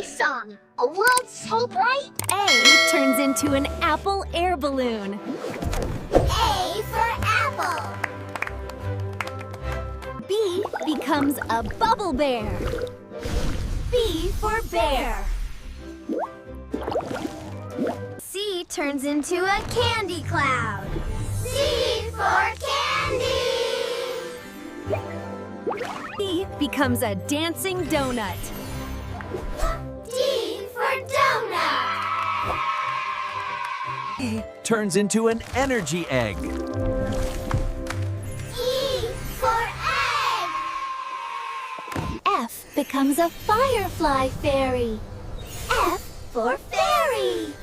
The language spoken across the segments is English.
song. Let's hope right. A turns into an apple air balloon. A for apple. B becomes a bubble bear. B for bear. C turns into a candy cloud. C for candy. D becomes a dancing donut. D for donut. E turns into an energy egg. E for egg. F becomes a firefly fairy. F for fairy.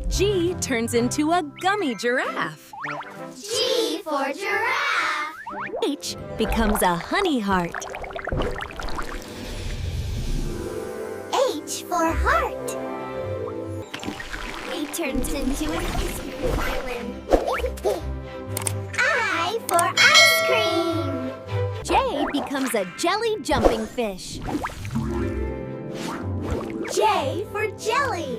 G turns into a gummy giraffe. G for giraffe. H becomes a honey heart. H for heart. A turns into an ice cream island. I for ice cream. J becomes a jelly jumping fish. J for jelly.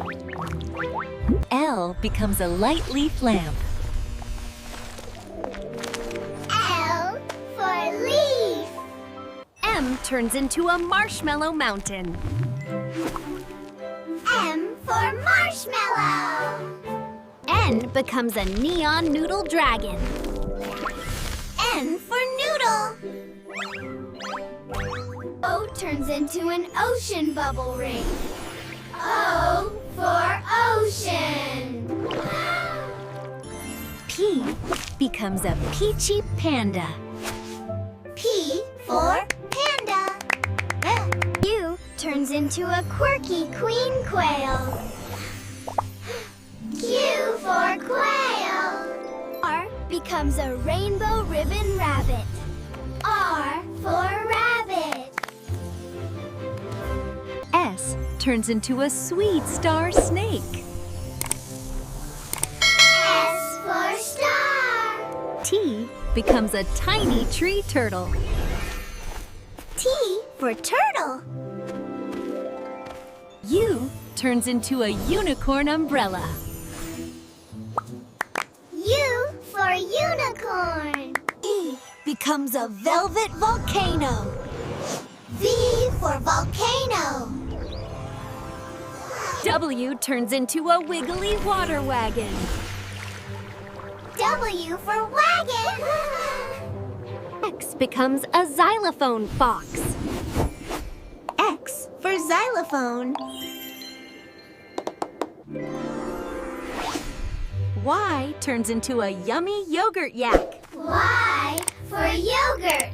L becomes a light leaf lamp. L for leaf. M turns into a marshmallow mountain. M for marshmallow. N becomes a neon noodle dragon. N for noodle. O turns into an ocean bubble ring. O for ocean. P becomes a peachy panda. P for panda. U turns into a quirky queen quail. Q for quail. R becomes a rainbow ribbon rabbit. R for rabbit. S turns into a sweet star snake. S for star. T becomes a tiny tree turtle. T for turtle. U turns into a unicorn umbrella. U for unicorn. E becomes a velvet volcano. V for volcano. W turns into a wiggly water wagon. W for wagon. X becomes a xylophone fox. X for xylophone. Y turns into a yummy yogurt yak. Y for yogurt.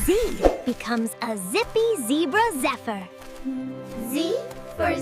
Z becomes a zippy zebra zephyr. Z for